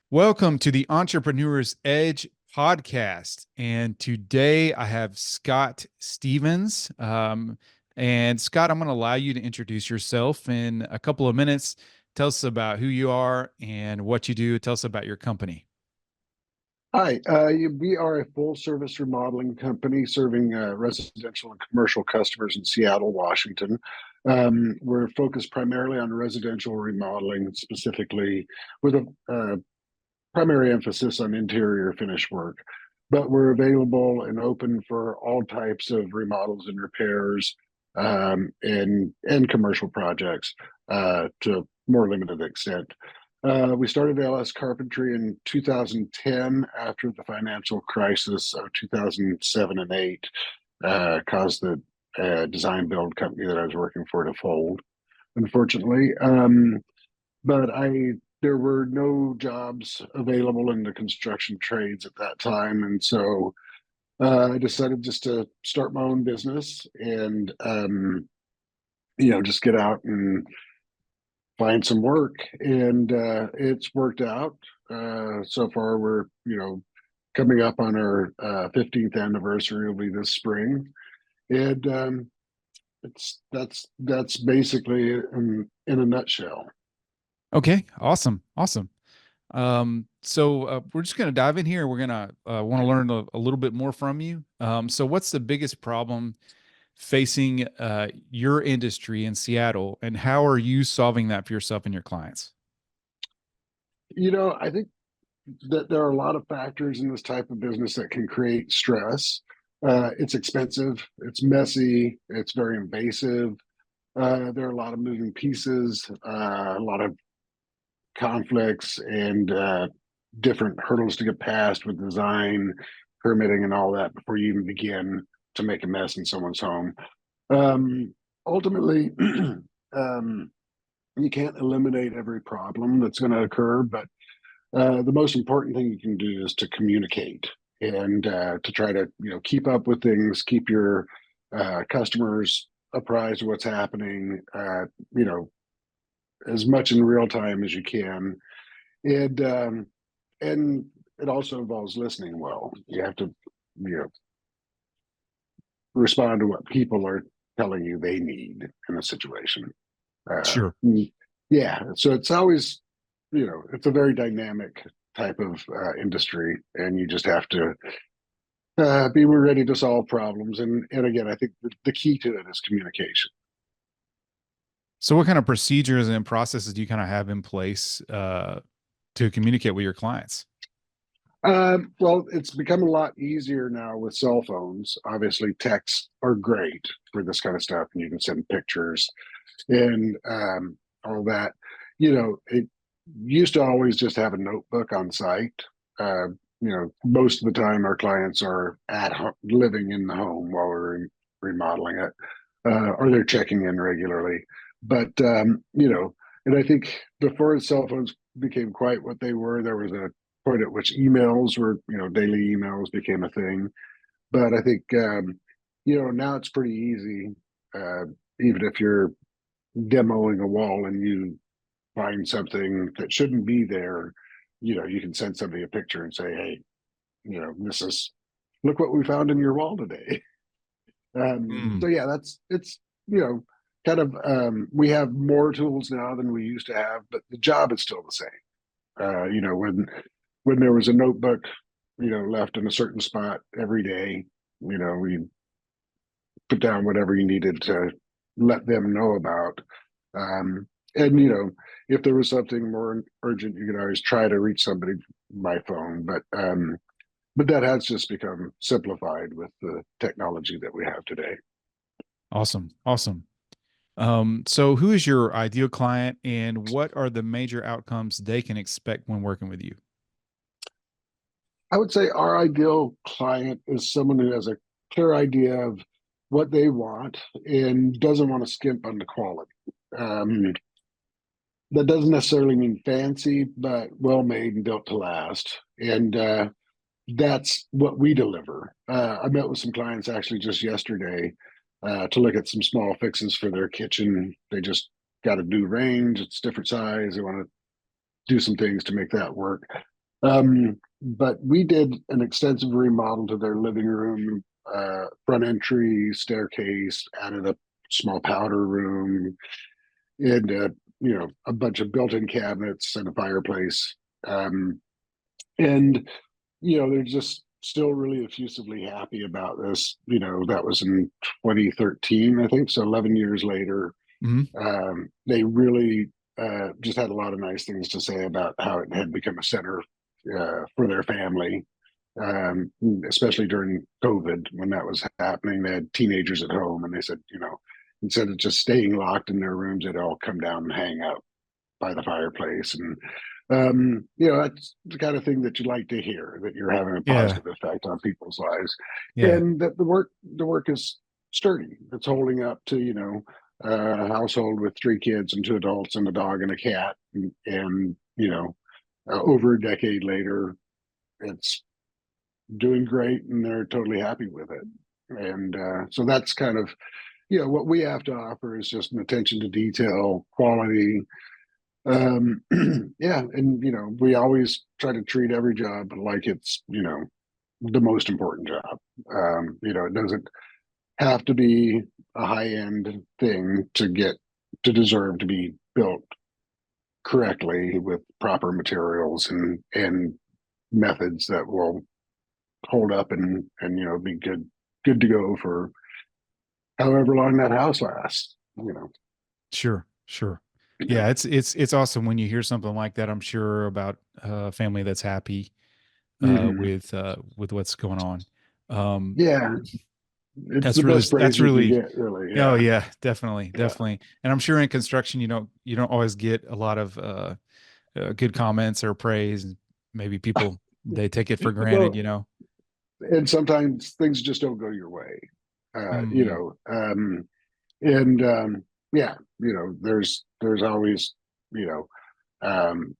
Welcome to the Entrepreneur's Edge podcast. And today I have Scott Stevens. And Scott, I'm going to allow you to introduce yourself in a couple of minutes. Tell us about who you are and what you do. Tell us about your company. Hi, we are a full-service remodeling company serving residential and commercial customers in Seattle, Washington. We're focused primarily on residential remodeling, specifically with a primary emphasis on interior finish work. But we're available and open for all types of remodels and repairs and commercial projects to a more limited extent. We started LS Carpentry in 2010 after the financial crisis of 2007 and 8 caused the design build company that I was working for to fold, unfortunately. But there were no jobs available in the construction trades at that time, and so I decided just to start my own business and just get out and find some work, and it's worked out. So far, we're coming up on our 15th anniversary. Will be this spring, and that's basically it in a nutshell. Okay, awesome. So we're just going to dive in here. We're going to want to learn a little bit more from you. So what's the biggest problem facing your industry in Seattle, and how are you solving that for yourself and your clients? I think that there are a lot of factors in this type of business that can create stress. It's expensive, it's messy, it's very invasive. There are a lot of moving pieces, a lot of conflicts and different hurdles to get past with design, permitting, and all that before you even begin to make a mess in someone's home. Ultimately, you can't eliminate every problem that's going to occur, but the most important thing you can do is to communicate and to try to keep up with things, keep your customers apprised of what's happening, as much in real time as you can, and it also involves listening well. You have to respond to what people are telling you they need in a situation. Sure. Yeah, so it's always it's a very dynamic type of industry, and you just have to be ready to solve problems. And again, I think the key to it is communication. So what kind of procedures and processes do you kind of have in place to communicate with your clients? Well, it's become a lot easier now with cell phones. Obviously, texts are great for this kind of stuff, and you can send pictures and all that. It used to always just have a notebook on site. Most of the time our clients are at home, living in the home while we're remodeling it, or they're checking in regularly. But and I think before cell phones became quite what they were, there was a point at which emails were, daily emails became a thing. But I think now it's pretty easy, even if you're demoing a wall and you find something that shouldn't be there, you can send somebody a picture and say, hey, look what we found in your wall today. So yeah, it's kind of we have more tools now than we used to have, but the job is still the same. When there was a notebook left in a certain spot every day, we put down whatever you needed to let them know about. And if there was something more urgent, you could always try to reach somebody by phone. But that has just become simplified with the technology that we have today. Awesome. So who is your ideal client, and what are the major outcomes they can expect when working with you? I would say our ideal client is someone who has a clear idea of what they want and doesn't want to skimp on the quality. That doesn't necessarily mean fancy, but well made and built to last. And that's what we deliver. I met with some clients actually just yesterday to look at some small fixes for their kitchen. They just got a new range; it's different size. They want to do some things to make that work. But we did an extensive remodel to their living room, front entry, staircase, added a small powder room, and a bunch of built-in cabinets and a fireplace. Um, and they're just still really effusively happy about this. That was in 2013, I think. So 11 years later, Hmm. they really just had a lot of nice things to say about how it had become a center for their family, especially during COVID when that was happening. They had teenagers at home, and they said, instead of just staying locked in their rooms, they'd all come down and hang out by the fireplace. And that's the kind of thing that you like to hear, that you're having a Yeah. positive effect on people's lives, Yeah. and that the work is sturdy. It's holding up to a household with three kids and two adults and a dog and a cat, and over a decade later, it's doing great, and they're totally happy with it. And so that's kind of what we have to offer is just an attention to detail, quality. um yeah, and we always try to treat every job like it's the most important job. It doesn't have to be a high end thing to deserve to be built correctly with proper materials and methods that will hold up and be good to go for however long that house lasts. Sure. Sure. Yeah. Yeah. It's awesome when you hear something like that. I'm sure about a family that's happy Hmm. with what's going on. Um, Yeah, it's the that's really best praise that's you can really get, really. oh Yeah. yeah, definitely, Yeah. definitely. And I'm sure in construction you don't always get a lot of good comments or praise. Maybe people they take it for granted, Well, you know. and sometimes things just don't go uh, your way. uh you Mm, know um and yeah, there's always you know um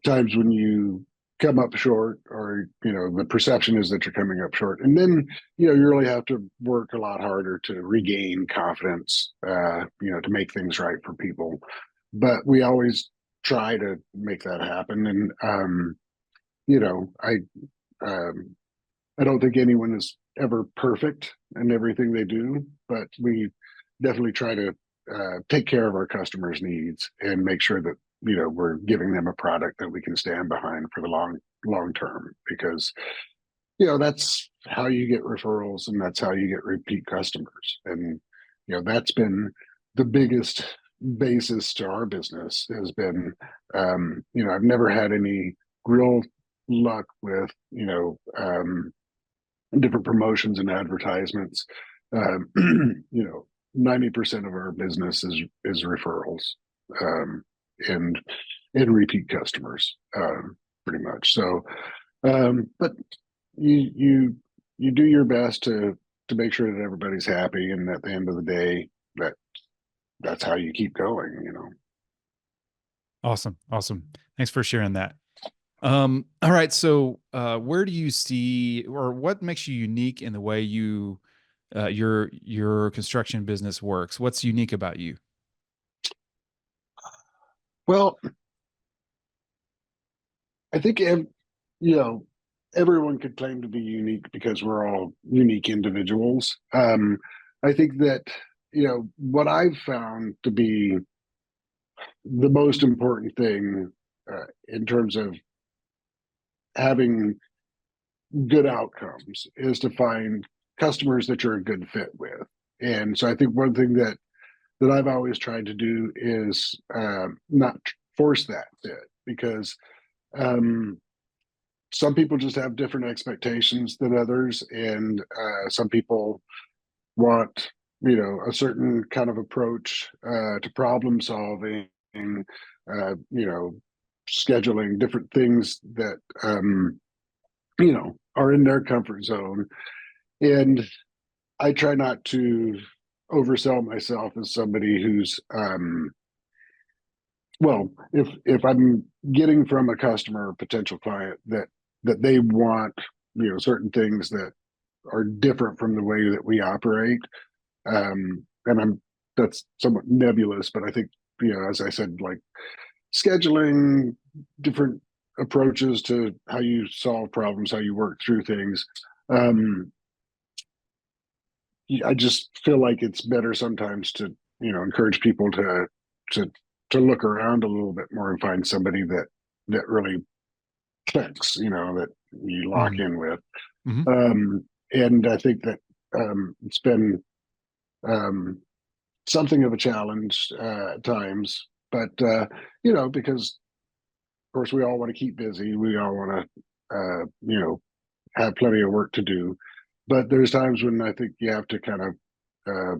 times when you come up short, or the perception is that you're coming up short, and then you really have to work a lot harder to regain confidence, to make things right for people. But we always try to make that happen. And you know i um I don't think anyone is ever perfect in everything they do, but we definitely try to take care of our customers' needs and make sure that we're giving them a product that we can stand behind for the long term. Because that's how you get referrals, and that's how you get repeat customers. And that's been the biggest basis to our business, has been I've never had any real luck with different promotions and advertisements. Um, 90% of our business is referrals, um, and repeat customers, pretty much. So, but you do your best to make sure that everybody's happy, and at the end of the day, that's how you keep going. awesome, awesome. Thanks for sharing that. All right. So, where do you see, or what makes you unique in the way your construction business works? What's unique about you? Well, I think you know everyone could claim to be unique because we're all unique individuals. I think that what I've found to be the most important thing in terms of having good outcomes is to find customers that you're a good fit with. And so I think one thing that I've always tried to do is not force that fit, because um, some people just have different expectations than others, and some people want a certain kind of approach to problem solving, you know scheduling, different things that are in their comfort zone. And I try not to oversell myself as somebody who's well, if I'm getting from a customer or potential client that they want certain things that are different from the way that we operate. And that's somewhat nebulous, but I think, as I said, like scheduling, different approaches to how you solve problems, how you work through things. Um, I just feel like it's better sometimes to, encourage people to to look around a little bit more and find somebody that really clicks, that you lock Mhm. in with. Mhm. And I think that it's been um, something of a challenge at times, but because of course we all want to keep busy, we all want to, have plenty of work to do, but there's times when I think you have to kind of uh,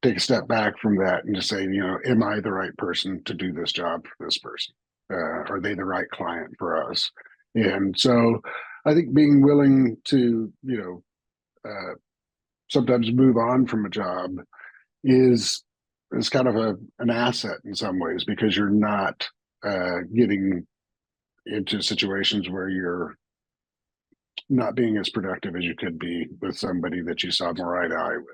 take a step back from that and just say, am I the right person to do this job for this person? Are they the right client for us? And so I think being willing to, sometimes move on from a job is kind of an asset in some ways, because you're not getting into situations where you're not being as productive as you could be with somebody that you saw more eye to eye with,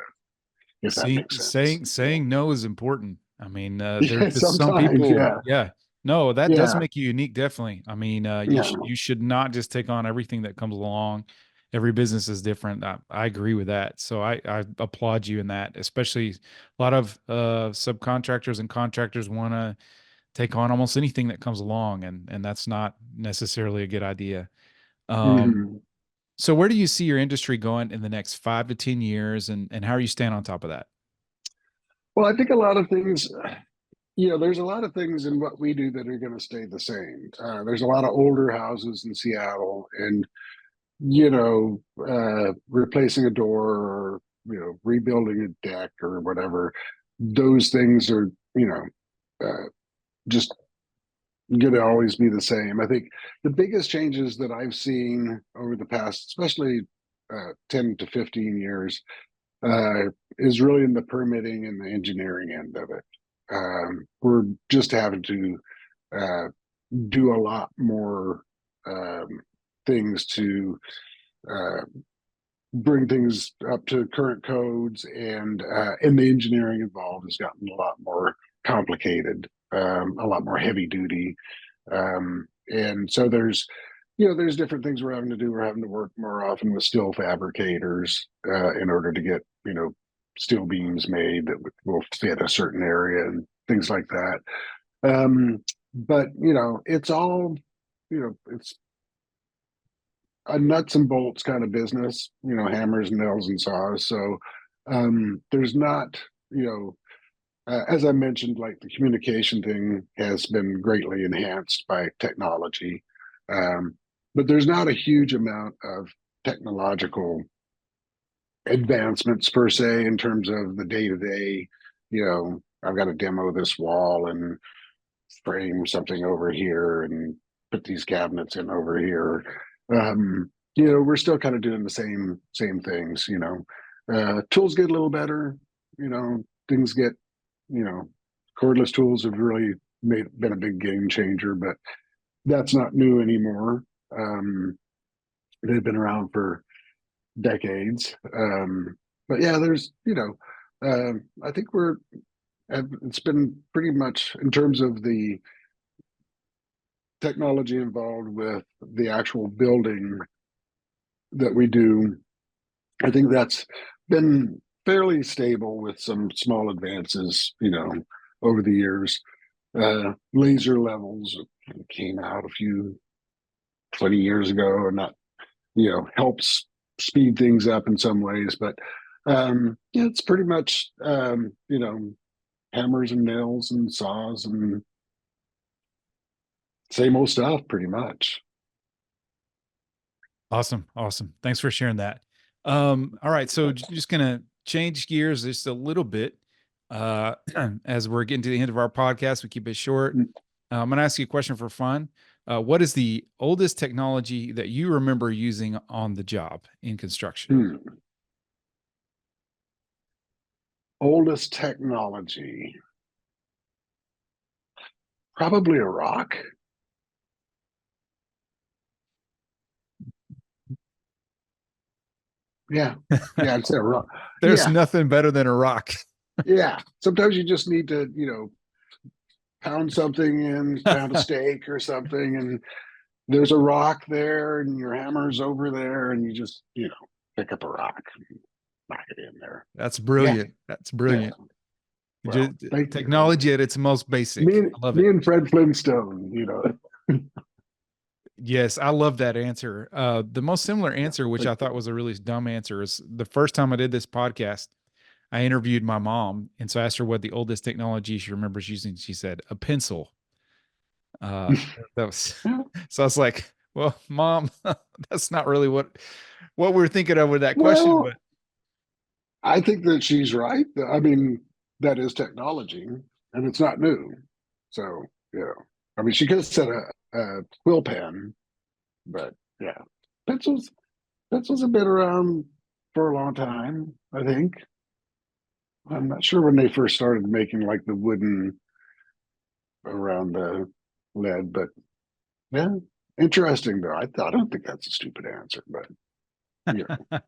if that See, makes sense. saying no is important. I mean, there's Yeah, just some sometimes, people, yeah, yeah. No, that does yeah, make you unique, definitely. I mean, yeah. you should not just take on everything that comes along. Every business is different. I agree with that. So I applaud you in that. Especially a lot of subcontractors and contractors want to take on almost anything that comes along, and that's not necessarily a good idea. Um, Mhm. so where do you see your industry going in the next 5 to 10 years, and how are you staying on top of that? Well, I think a lot of things, there's a lot of things in what we do that are going to stay the same. There's a lot of older houses in Seattle, and replacing a door, or rebuilding a deck or whatever. Those things are, just going to always be the same. I think the biggest changes that I've seen over the past, especially 10 to 15 years, uh, is really in the permitting and the engineering end of it. We're just having to uh, do a lot more um, things to uh, bring things up to current codes, and the engineering involved has gotten a lot more complicated, a lot more heavy duty, and so there's different things we're having to do. We're having to work more often with steel fabricators in order to get steel beams made that will fit a certain area and things like that. But it's all it's a nuts and bolts kind of business. Hammers, nails, and saws. So there's not you know as I mentioned, like the communication thing has been greatly enhanced by technology, um, but there's not a huge amount of technological advancements per se in terms of the day to day. I've got to demo this wall and frame something over here and put these cabinets in over here. We're still kind of doing the same things. Tools get a little better. Things get you know, cordless tools have really been a big game changer, but that's not new anymore. They've been around for decades. But yeah, I think it's been pretty much in terms of the technology involved with the actual building that we do. I think that's been fairly stable with some small advances, over the years. Laser levels came out a few 20 years ago, and that helps speed things up in some ways. But yeah, it's pretty much hammers and nails and saws and same old stuff, pretty much. Awesome, awesome. Thanks for sharing that. All right, so just gonna change gears just a little bit. Uh, as we're getting to the end of our podcast, we keep it short. I'm gonna ask you a question for fun. What is the oldest technology that you remember using on the job in construction? Hmm. Oldest technology, probably a rock. Yeah. Yeah. It's a rock. There's Yeah. nothing better than a rock. Yeah. Sometimes you just need to, pound something in, pound a steak or something, and there's a rock there, and your hammer's over there, and you just, pick up a rock and knock it in there. That's Yeah. brilliant. That's Yeah. brilliant. Well, Just thank you. technology at its most basic. Me, I love me it. and Fred Flintstone, Yes, I love that answer. The most similar Yeah, answer, which thank I thought you. was a really dumb answer, is the first time I did this podcast, I interviewed my mom. And so I asked her what the oldest technology she remembers using. She said a pencil. Uh, that was, so I was like, well, mom, that's not really what we are thinking of with that question, but Well, I think that she's right. I mean, that is technology, and it's not new. So, I mean, she could have said a quill pen, but yeah, pencils pencils have been around for a long time. I think. I'm not sure when they first started making like the wooden around the lead, but yeah, interesting though. I don't think that's a stupid answer, but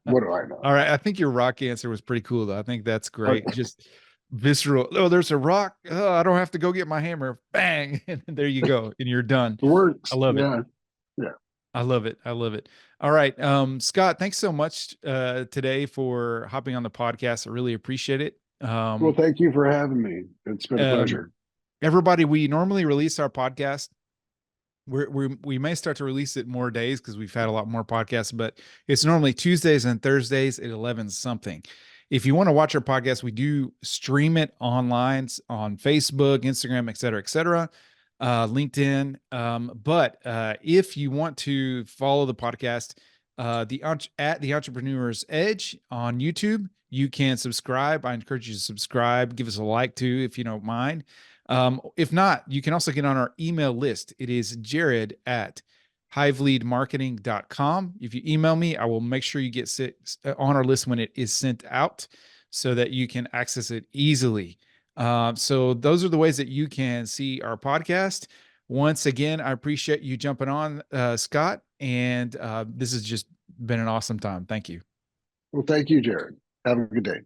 what do I know? all right. I think your rock answer was pretty cool, though. I think that's great. Okay, Just visceral. Oh, there's a rock. Oh, I don't have to go get my hammer. Bang. And there you go. And you're done. it I works. love it. Yeah, yeah. I love it. I love it. All right. Scott, thanks so much today for hopping on the podcast. I really appreciate it. Well, thank you for having me. It's been a Um, pleasure. everybody, we normally release our podcast. We may start to release it more days because we've had a lot more podcasts, but it's normally Tuesdays and Thursdays at 11 something. If you want to watch our podcast, we do stream it online on Facebook, Instagram, et cetera, LinkedIn. But if you want to follow the podcast, at the Entrepreneur's Edge on YouTube, you can subscribe. I encourage you to subscribe. Give us a like too, if you don't mind. If not, you can also get on our email list. It is Jared at hiveleadmarketing.com. If you email me, I will make sure you get on our list when it is sent out so that you can access it easily. So those are the ways that you can see our podcast. Once again, I appreciate you jumping on, Scott, and this has just been an awesome time. Thank you. Well, thank you, Jared. Have a good day.